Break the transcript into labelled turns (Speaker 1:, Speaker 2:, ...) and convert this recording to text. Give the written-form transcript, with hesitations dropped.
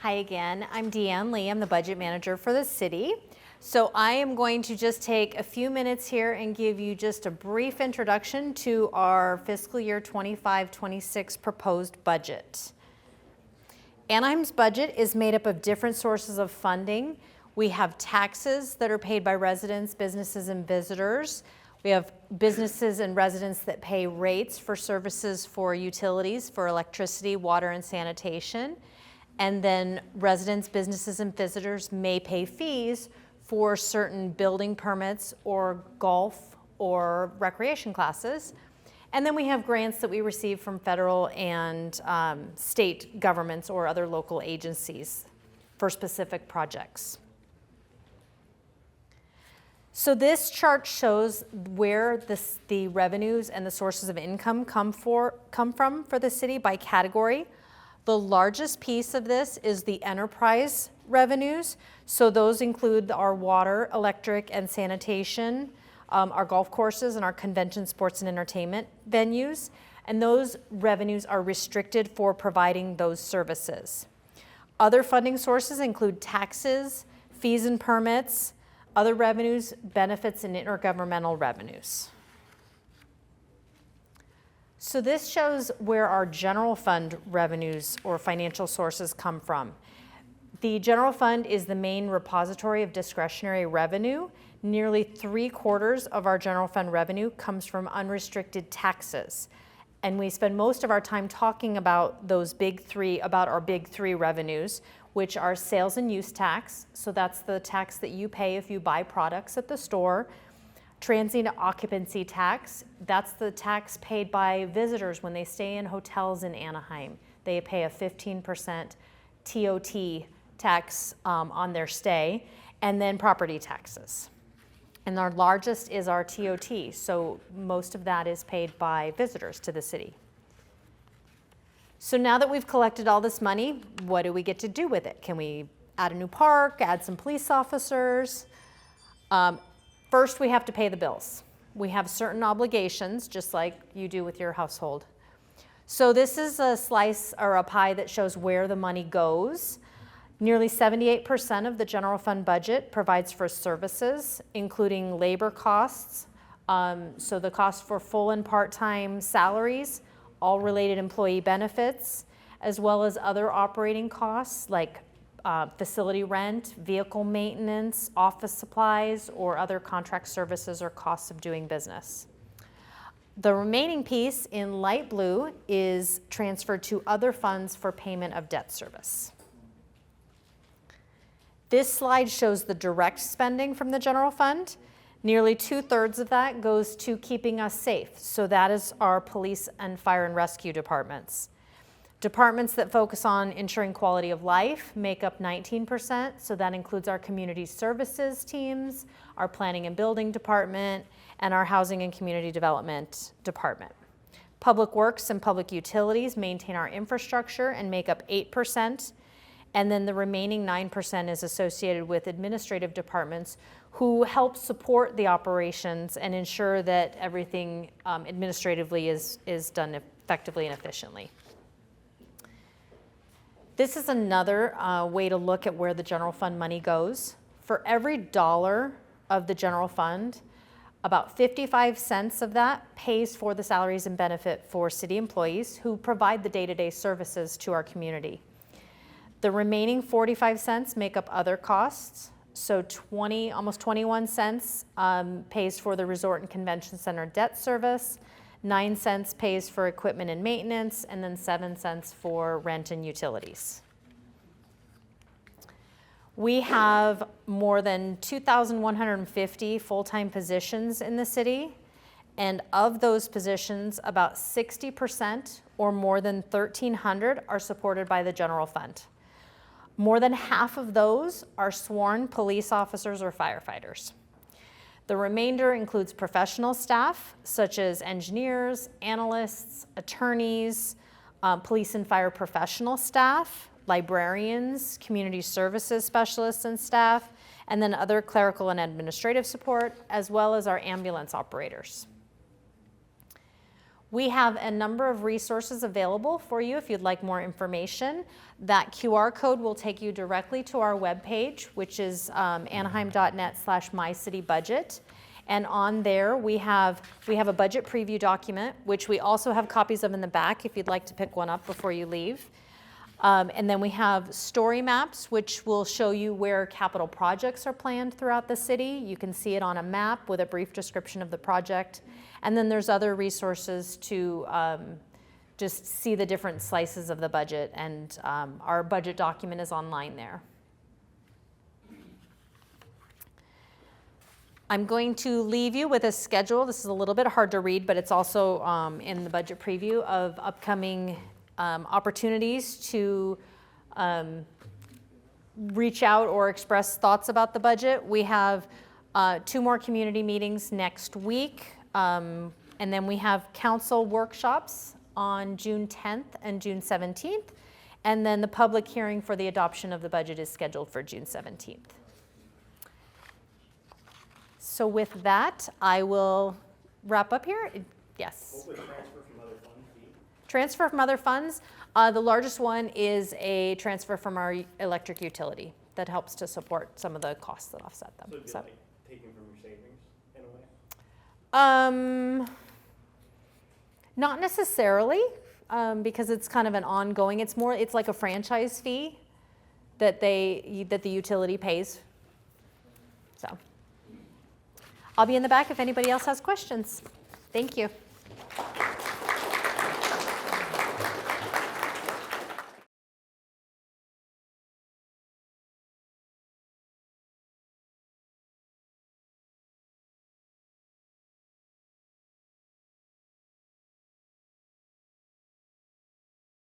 Speaker 1: Hi again, I'm Deanne Lee. I'm the budget manager for the city. So I am going to just take a few minutes here and give you just a brief introduction to our fiscal year 25-26 proposed budget. Anaheim's budget is made up of different sources of funding. We have taxes that are paid by residents, businesses, and visitors. We have businesses and residents that pay rates for services for utilities, for electricity, water, and sanitation. And then residents, businesses, and visitors may pay fees for certain building permits or golf or recreation classes. And then we have grants that we receive from federal and state governments or other local agencies for specific projects. So this chart shows where the revenues and the sources of income come from for the city by category. The largest piece of this is the enterprise revenues. So those include our water, electric, and sanitation, our golf courses, and our convention, sports, and entertainment venues. And those revenues are restricted for providing those services. Other funding sources include taxes, fees and permits, other revenues, benefits, and intergovernmental revenues. So this shows where our general fund revenues or financial sources come from. The general fund is the main repository of discretionary revenue. Nearly 3/4 of our general fund revenue comes from unrestricted taxes. And we spend most of our time talking about those our big three revenues, which are sales and use tax. So that's the tax that you pay if you buy products at the store. Transient occupancy tax, that's the tax paid by visitors when they stay in hotels in Anaheim. They pay a 15% TOT tax on their stay, and then property taxes. And our largest is our TOT, so most of that is paid by visitors to the city. So now that we've collected all this money, what do we get to do with it? Can we add a new park, add some police officers? First, we have to pay the bills. We have certain obligations, just like you do with your household. So this is a slice or a pie that shows where the money goes. Nearly 78% of the general fund budget provides for services, including labor costs, so the cost for full and part-time salaries, all related employee benefits, as well as other operating costs like facility rent, vehicle maintenance, office supplies, or other contract services or costs of doing business. The remaining piece in light blue is transferred to other funds for payment of debt service. This slide shows the direct spending from the general fund. Nearly 2/3 of that goes to keeping us safe. So that is our police and fire and rescue departments. Departments that focus on ensuring quality of life make up 19%, so that includes our community services teams, our planning and building department, and our housing and community development department. Public works and public utilities maintain our infrastructure and make up 8%, and then the remaining 9% is associated with administrative departments who help support the operations and ensure that everything administratively is done effectively and efficiently. This is another way to look at where the general fund money goes. For every dollar of the general fund, about 55 cents of that pays for the salaries and benefit for city employees who provide the day-to-day services to our community. The remaining 45 cents make up other costs. So almost 21 cents pays for the resort and convention center debt service, 9 cents pays for equipment and maintenance, and then 7 cents for rent and utilities. We have more than 2,150 full-time positions in the city, and of those positions, about 60% or more than 1,300 are supported by the general fund. More than half of those are sworn police officers or firefighters. The remainder includes professional staff, such as engineers, analysts, attorneys, police and fire professional staff, librarians, community services specialists and staff, and then other clerical and administrative support, as well as our ambulance operators. We have a number of resources available for you if you'd like more information. That QR code will take you directly to our webpage, which is anaheim.net/mycitybudget. And on there, we have a budget preview document, which we also have copies of in the back if you'd like to pick one up before you leave. And then we have story maps, which will show you where capital projects are planned throughout the city. You can see it on a map with a brief description of the project. And then there's other resources to just see the different slices of the budget. And our budget document is online there. I'm going to leave you with a schedule. This is a little bit hard to read, but it's also in the budget preview of upcoming opportunities to reach out or express thoughts about the budget. We have 2 more community meetings next week, and then we have council workshops on June 10th and June 17th, and then the public hearing for the adoption of the budget is scheduled for June 17th. So with that, I will wrap up here. Yes?
Speaker 2: What would transfer from other funds be?
Speaker 1: Transfer from other funds, the largest one is a transfer from our electric utility that helps to support some of the costs that offset them.
Speaker 2: So it'd be like taking from your savings in a way?
Speaker 1: Not necessarily, because it's kind of an ongoing, it's like a franchise fee that the utility pays. So I'll be in the back if anybody else has questions. Thank you.